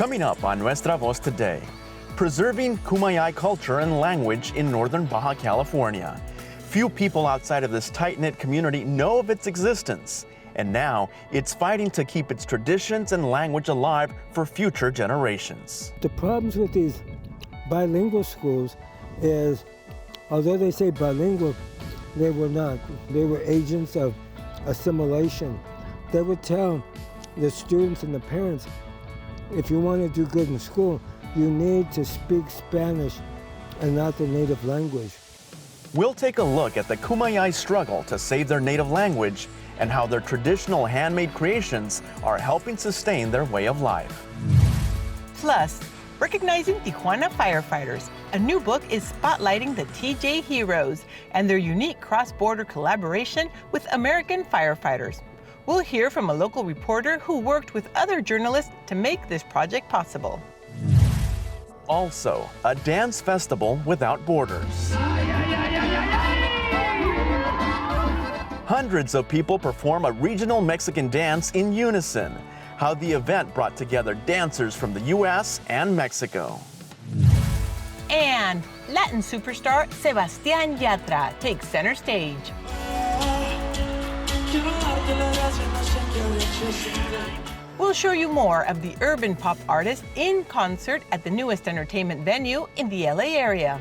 Coming up on Nuestra Voz Today, preserving Kumeyaay culture and language in northern Baja California. Few people outside of this tight-knit community know of its existence, and now it's fighting to keep its traditions and language alive for future generations. The problems with these bilingual schools is, although they say bilingual, they were not. They were agents of assimilation. They would tell the students and the parents, if you want to do good in school, you need to speak Spanish and not the native language. We'll take a look at the Kumeyaay struggle to save their native language and how their traditional handmade creations are helping sustain their way of life. Plus, recognizing Tijuana firefighters. A new book is spotlighting the TJ heroes and their unique cross-border collaboration with American firefighters. We'll hear from a local reporter who worked with other journalists to make this project possible. Also, a dance festival without borders. Hundreds of people perform a regional Mexican dance in unison. How the event brought together dancers from the U.S. and Mexico. And Latin superstar Sebastián Yatra takes center stage. We'll show you more of the urban pop artist in concert at the newest entertainment venue in the LA area.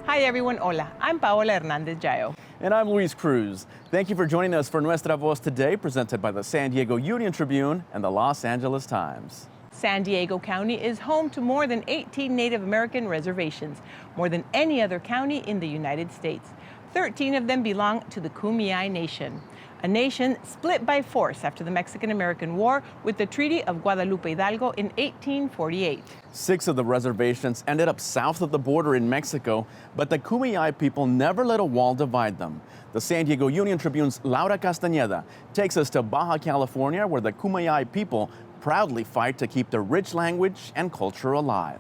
Hi everyone, hola. I'm Paola Hernandez Jayo. And I'm Luis Cruz. Thank you for joining us for Nuestra Voz Today, presented by the San Diego Union-Tribune and the Los Angeles Times. San Diego County is home to more than 18 Native American reservations, more than any other county in the United States. 13 of them belong to the Kumeyaay Nation, a nation split by force after the Mexican-American War with the Treaty of Guadalupe Hidalgo in 1848. 6 of the reservations ended up south of the border in Mexico, but the Kumeyaay people never let a wall divide them. The San Diego Union-Tribune's Laura Castañeda takes us to Baja California, where the Kumeyaay people proudly fight to keep their rich language and culture alive.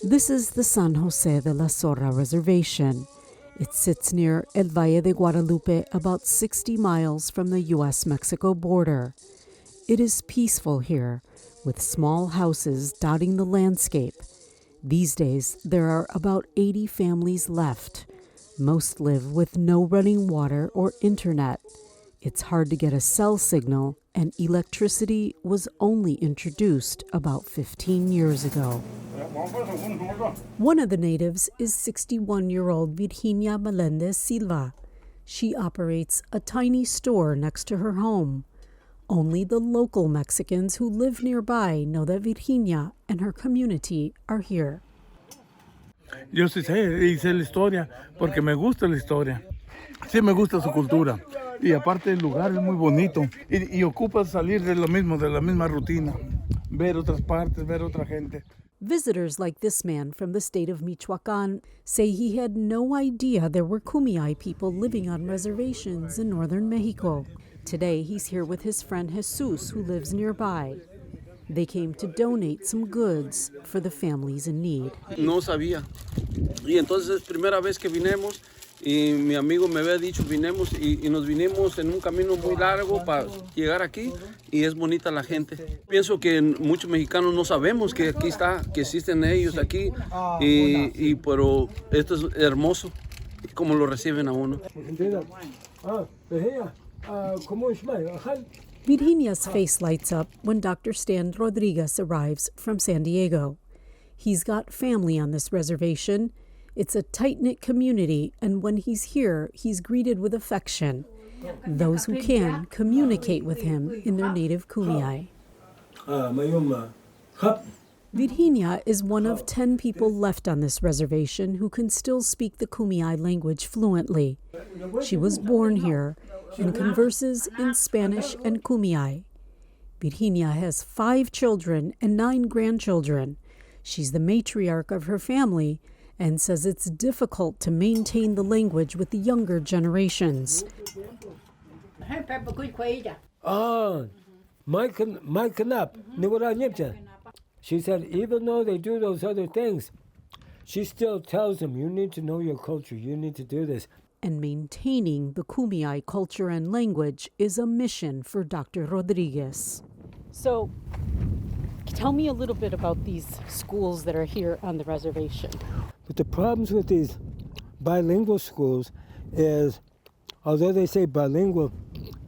This is the San Jose de la Zorra Reservation. It sits near El Valle de Guadalupe, about 60 miles from the U.S.-Mexico border. It is peaceful here, with small houses dotting the landscape. These days, there are about 80 families left. Most live with no running water or internet. It's hard to get a cell signal, and electricity was only introduced about 15 years ago. One of the natives is 61-year-old Virginia Melendez Silva. She operates a tiny store next to her home. Only the local Mexicans who live nearby know that Virginia and her community are here. Yo sí sé, y sé la historia, porque me gusta la historia. Sí me gusta su cultura. Y aparte el lugar es muy bonito. Y ocupa salir de lo mismo, de la misma rutina. Ver otras partes, ver otra gente. Visitors like this man from the state of Michoacan say he had no idea there were Kumeyaay people living on reservations in northern Mexico. Today he's here with his friend Jesus, who lives nearby. They came to donate some goods for the families in need. No sabía. Y entonces primera vez que vinimos y mi amigo me había dicho vinimos y nos vinimos en un camino muy largo para llegar aquí y es bonita la gente. Pienso que muchos mexicanos no sabemos que aquí está, que existen ellos aquí pero esto es hermoso como lo reciben a uno. Virginia's face lights up when Dr. Stan Rodriguez arrives from San Diego. He's got family on this reservation. It's a tight-knit community, and when he's here, he's greeted with affection. Those who can communicate with him in their native Kumeyaay. Virginia is one of 10 people left on this reservation who can still speak the Kumeyaay language fluently. She was born here and converses in Spanish and Kumeyaay. Virginia has 5 children and 9 grandchildren. She's the matriarch of her family and says it's difficult to maintain the language with the younger generations. She said, even though they do those other things, she still tells them, you need to know your culture, you need to do this. And maintaining the Kumeyaay culture and language is a mission for Dr. Rodriguez. So, tell me a little bit about these schools that are here on the reservation. But the problems with these bilingual schools is, although they say bilingual,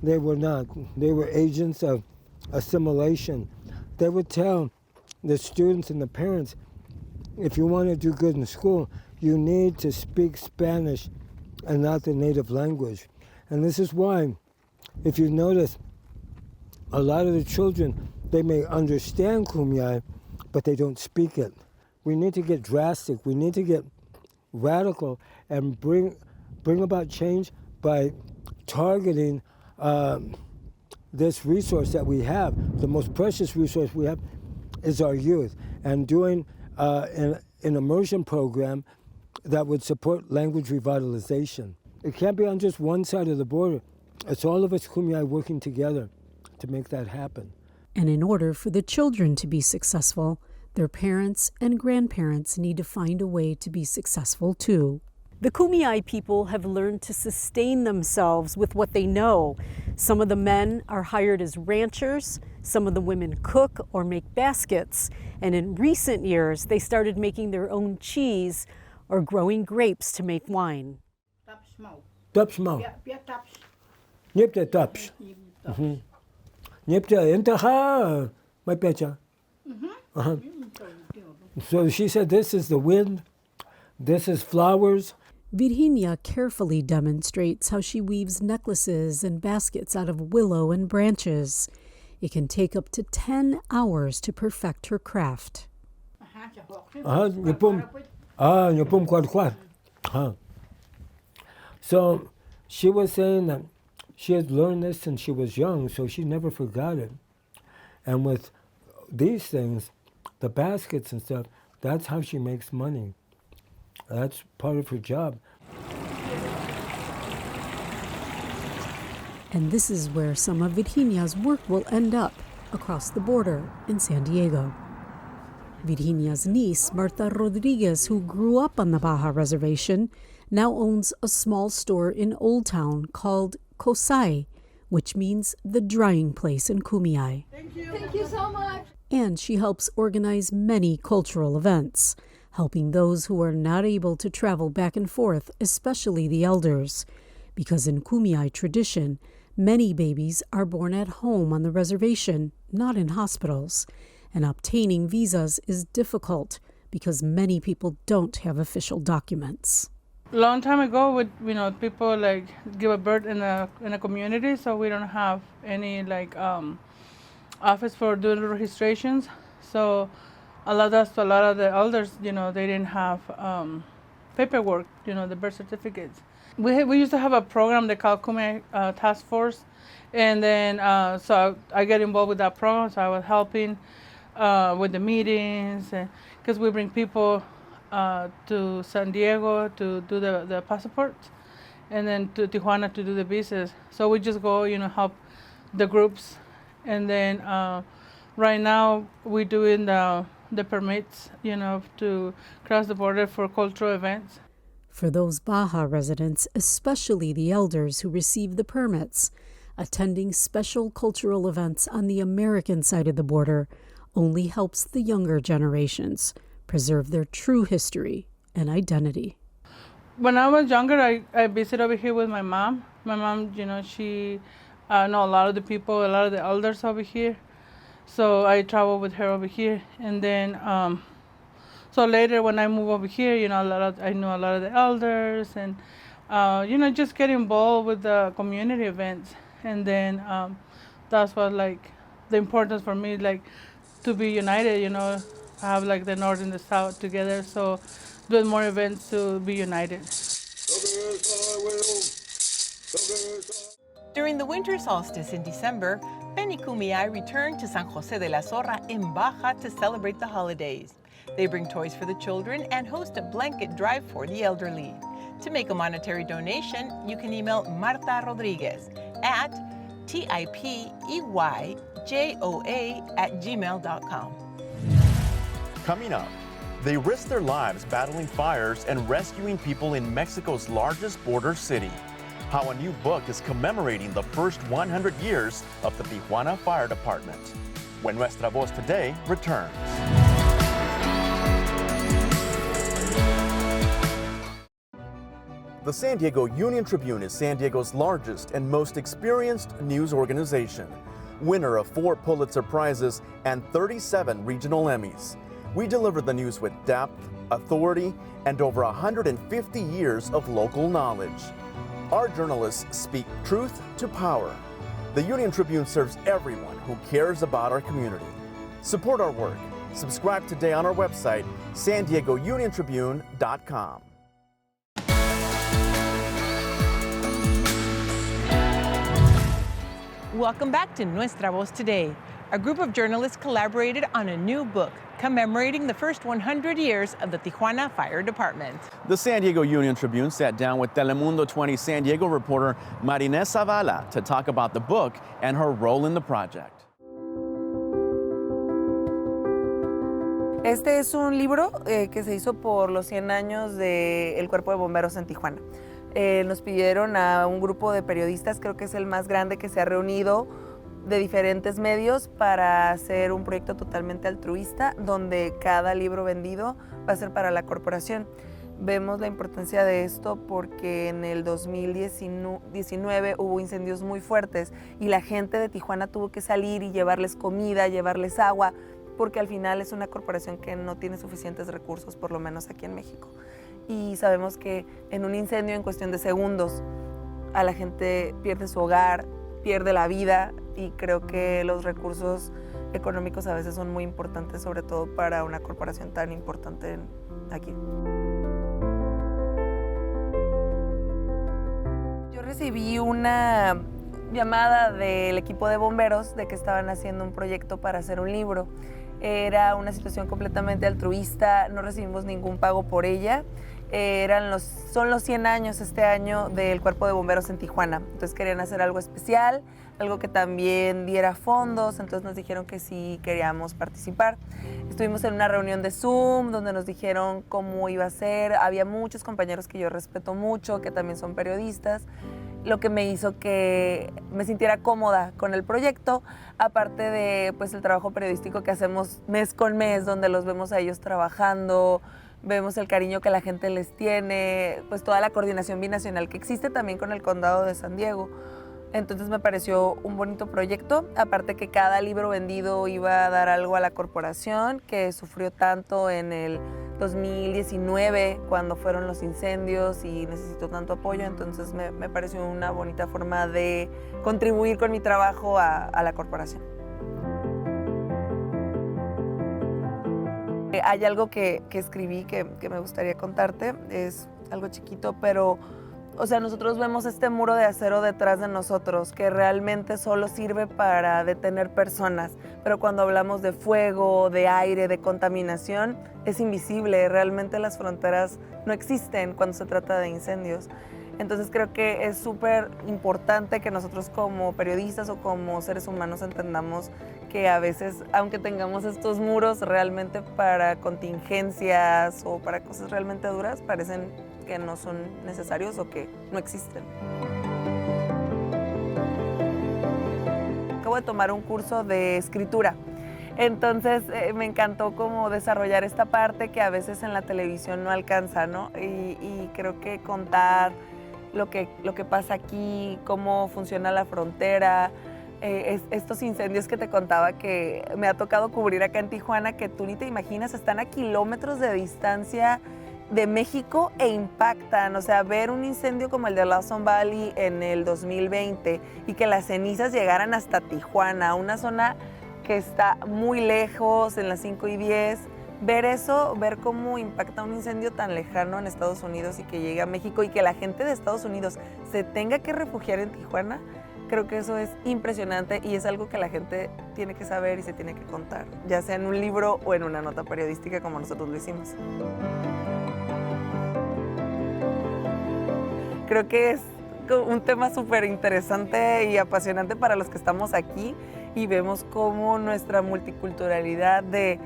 they were not. They were agents of assimilation. They would tell the students and the parents, if you want to do good in school, you need to speak Spanish and not the native language. And this is why, if you notice, a lot of the children, they may understand Kumeyaay, but they don't speak it. We need to get drastic. We need to get radical and bring about change by targeting this resource that we have. The most precious resource we have is our youth, and doing an immersion program that would support language revitalization. It can't be on just one side of the border. It's all of us Kumeyaay working together to make that happen. And in order for the children to be successful, their parents and grandparents need to find a way to be successful too. The Kumeyaay people have learned to sustain themselves with what they know. Some of the men are hired as ranchers, some of the women cook or make baskets, and in recent years they started making their own cheese or growing grapes to make wine. Tapsmau. Niepte taps. Niepte intaha, my pecha. So she said, this is the wind, this is flowers. Virginia carefully demonstrates how she weaves necklaces and baskets out of willow and branches. It can take up to 10 hours to perfect her craft. So she was saying that she had learned this since she was young, so she never forgot it. And with these things, the baskets and stuff, that's how she makes money. That's part of her job. And this is where some of Virginia's work will end up, across the border in San Diego. Virginia's niece, Marta Rodriguez, who grew up on the Baja Reservation, now owns a small store in Old Town called Kumeyaay, which means the drying place in Kumeyaay. Thank you. Thank you so much. And she helps organize many cultural events, helping those who are not able to travel back and forth, especially the elders. Because in Kumeyaay tradition, many babies are born at home on the reservation, not in hospitals. And obtaining visas is difficult because many people don't have official documents. Long time ago, people like give a birth in a community, so we don't have any office for doing registrations. So a lot of the elders, they didn't have paperwork, the birth certificates. We used to have a program they called Kumeyaay Task Force, and then so I get involved with that program. So I was helping with the meetings, because we bring people to San Diego to do the passports, and then to Tijuana to do the visas. So we just go, help the groups, and then right now we're doing the permits, to cross the border for cultural events. For those Baja residents, especially the elders who receive the permits, attending special cultural events on the American side of the border only helps the younger generations preserve their true history and identity. When I was younger, I visited over here with my mom. My mom, she know a lot of the people, a lot of the elders over here. So I travel with her over here. And then, so later when I move over here, I know a lot of the elders, and, just get involved with the community events. And then that's what, the importance for me, to be united, have the North and the South together. So doing more events to be united. During the winter solstice in December, many Kumeyaay return to San Jose de la Zorra in Baja to celebrate the holidays. They bring toys for the children and host a blanket drive for the elderly. To make a monetary donation, you can email Marta Rodriguez at tipeyjoa@gmail.com. Coming up, They risked their lives battling fires and rescuing people in Mexico's largest border city. How a new book is commemorating the first 100 years of the Tijuana Fire Department. When Nuestra Voz Today returns. The San Diego Union-Tribune is San Diego's largest and most experienced news organization, winner of 4 Pulitzer Prizes and 37 regional Emmys. We deliver the news with depth, authority, and over 150 years of local knowledge. Our journalists speak truth to power. The Union-Tribune serves everyone who cares about our community. Support our work. Subscribe today on our website, SanDiegoUnionTribune.com. Welcome back to Nuestra Voz Today. A group of journalists collaborated on a new book commemorating the first 100 years of the Tijuana Fire Department. The San Diego Union-Tribune sat down with Telemundo 20 San Diego reporter Marinés Zavala to talk about the book and her role in the project. Este es un libro que se hizo por los 100 años del Cuerpo de Bomberos en Tijuana. Nos pidieron a un grupo de periodistas, creo que es el más grande que se ha reunido de diferentes medios para hacer un proyecto totalmente altruista donde cada libro vendido va a ser para la corporación. Vemos la importancia de esto porque en el 2019 hubo incendios muy fuertes y la gente de Tijuana tuvo que salir y llevarles comida, llevarles agua, porque al final es una corporación que no tiene suficientes recursos, por lo menos aquí en México. Y sabemos que en un incendio en cuestión de segundos a la gente pierde su hogar, pierde la vida, y creo que los recursos económicos a veces son muy importantes, sobre todo para una corporación tan importante aquí. Yo recibí una llamada del equipo de bomberos de que estaban haciendo un proyecto para hacer un libro. Era una situación completamente altruista, no recibimos ningún pago por ella. Son los 100 años este año del Cuerpo de Bomberos en Tijuana. Entonces querían hacer algo especial, algo que también diera fondos, entonces nos dijeron que sí queríamos participar. Estuvimos en una reunión de Zoom donde nos dijeron cómo iba a ser. Había muchos compañeros que yo respeto mucho, que también son periodistas, lo que me hizo que me sintiera cómoda con el proyecto, aparte de pues, el trabajo periodístico que hacemos mes con mes, donde los vemos a ellos trabajando, vemos el cariño que la gente les tiene, pues toda la coordinación binacional que existe también con el condado de San Diego. Entonces me pareció un bonito proyecto, aparte que cada libro vendido iba a dar algo a la corporación que sufrió tanto en el 2019 cuando fueron los incendios y necesitó tanto apoyo, entonces me pareció una bonita forma de contribuir con mi trabajo a la corporación. Hay algo que escribí que me gustaría contarte, es algo chiquito, pero o sea, nosotros vemos este muro de acero detrás de nosotros que realmente solo sirve para detener personas, pero cuando hablamos de fuego, de aire, de contaminación, es invisible, realmente las fronteras no existen cuando se trata de incendios. Entonces creo que es súper importante que nosotros como periodistas o como seres humanos entendamos que a veces, aunque tengamos estos muros realmente para contingencias o para cosas realmente duras, parecen que no son necesarios o que no existen. Acabo de tomar un curso de escritura. Entonces me encantó como desarrollar esta parte que a veces en la televisión no alcanza, ¿no? Y creo que contar lo que pasa aquí, cómo funciona la frontera, estos incendios que te contaba que me ha tocado cubrir acá en Tijuana, que tú ni te imaginas, están a kilómetros de distancia de México e impactan, o sea, ver un incendio como el de Lawson Valley en el 2020 y que las cenizas llegaran hasta Tijuana, una zona que está muy lejos, en las 5 y 10, ver eso, ver cómo impacta un incendio tan lejano en Estados Unidos y que llegue a México y que la gente de Estados Unidos se tenga que refugiar en Tijuana, creo que eso es impresionante y es algo que la gente tiene que saber y se tiene que contar, ya sea en un libro o en una nota periodística como nosotros lo hicimos. Creo que es un tema súper interesante y apasionante para los que estamos aquí y vemos cómo nuestra multiculturalidad de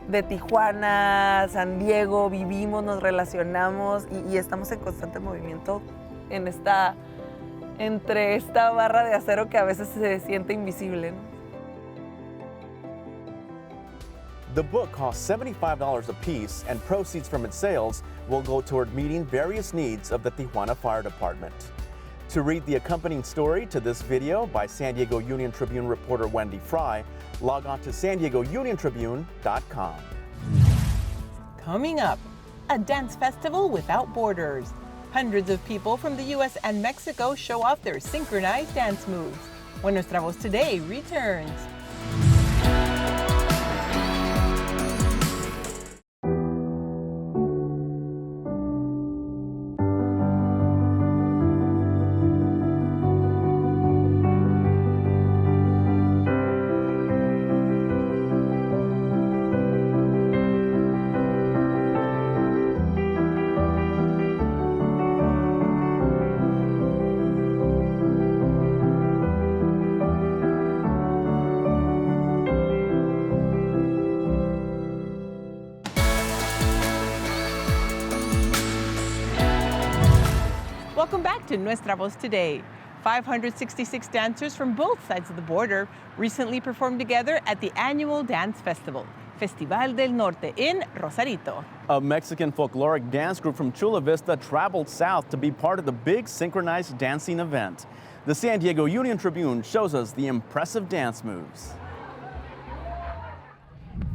de Tijuana, San Diego, vivimos, nos relacionamos y estamos en constante movimiento entre esta barra de acero que a veces se siente invisible, ¿no? The book costs $75 a piece, and proceeds from its sales will go toward meeting various needs of the Tijuana Fire Department. To read the accompanying story to this video by San Diego Union-Tribune reporter Wendy Fry, log on to SanDiegoUnionTribune.com. Coming up, a dance festival without borders. Hundreds of people from the U.S. and Mexico show off their synchronized dance moves. When Nuestra Voz Today returns. Welcome back to Nuestra Voz Today. 566 dancers from both sides of the border recently performed together at the annual dance festival, Festival del Norte in Rosarito. A Mexican folkloric dance group from Chula Vista traveled south to be part of the big synchronized dancing event. The San Diego Union-Tribune shows us the impressive dance moves.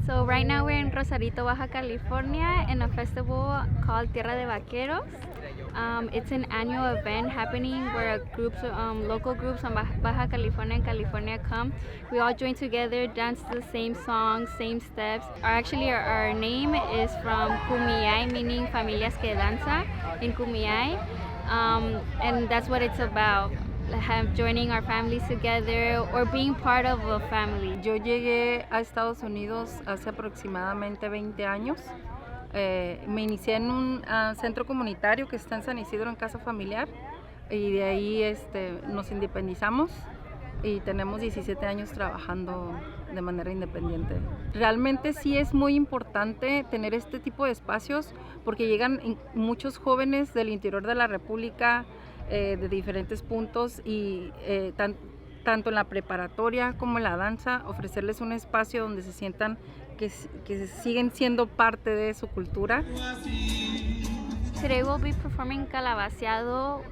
So right now we're in Rosarito, Baja California in a festival called Tierra de Vaqueros. It's an annual event happening where local groups from Baja California and California come. We all join together, dance the same songs, same steps. Our name is from Kumeyaay, meaning familias que danza in Kumeyaay. And that's what it's about. Joining our families together or being part of a family. Yo llegué a Estados Unidos hace aproximadamente 20 años. Me inicié en un centro comunitario que está en San Isidro, en casa familiar, y de ahí nos independizamos y tenemos 17 años trabajando de manera independiente. Realmente sí es muy importante tener este tipo de espacios porque llegan muchos jóvenes del interior de la República, de diferentes puntos y tanto en la preparatoria como en la danza, ofrecerles un espacio donde se sientan que siguen siendo parte de su cultura. Today we'll be performing Calabaceado.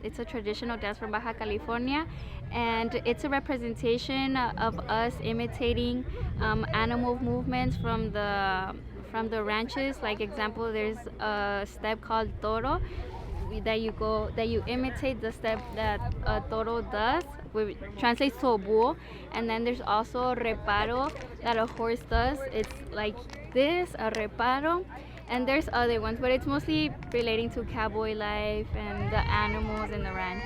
It's a traditional dance from Baja California, and it's a representation of us imitating animal movements from the ranches. Like example, there's a step called toro that you imitate the step that a toro does, which translates to a bull. And then there's also reparo that a horse does. It's like this, a reparo. And there's other ones, but it's mostly relating to cowboy life and the animals in the ranch.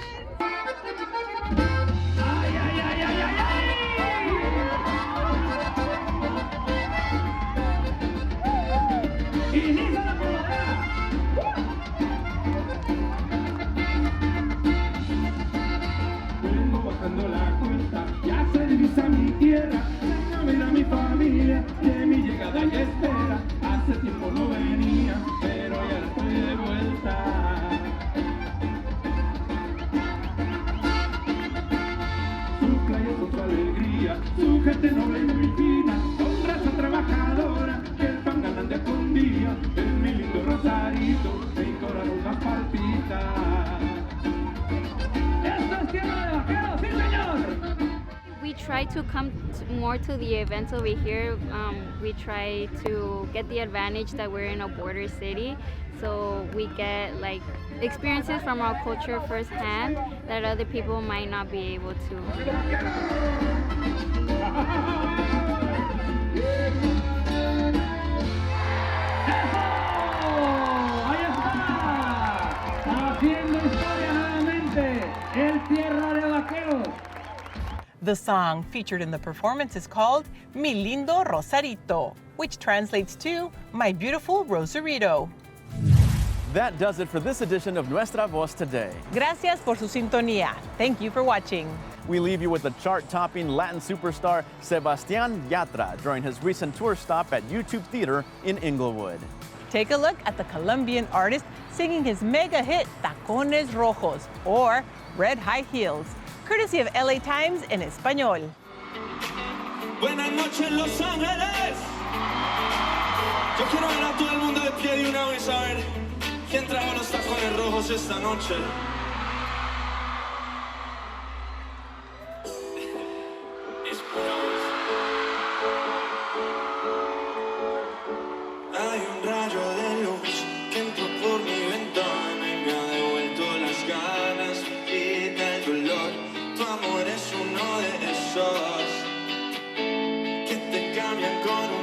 We try to come more to the events over here. We try to get the advantage that we're in a border city, so we get like experiences from our culture firsthand that other people might not be able to. The song featured in the performance is called Mi Lindo Rosarito, which translates to My Beautiful Rosarito. That does it for this edition of Nuestra Voz Today. Gracias por su sintonía. Thank you for watching. we leave you with the chart-topping Latin superstar Sebastián Yatra during his recent tour stop at YouTube Theater in Inglewood. Take a look at the Colombian artist singing his mega hit Tacones Rojos, or Red High Heels, courtesy of LA Times en español. Buenas noches, Los Ángeles. Yo quiero ver a todo el mundo de pie de una vez a ver quién trajo los tacones rojos esta noche. Hay un rayo de luz que entró por mi ventana y me ha devuelto las ganas, me quita el dolor. Tu amor es uno de esos que te cambian con un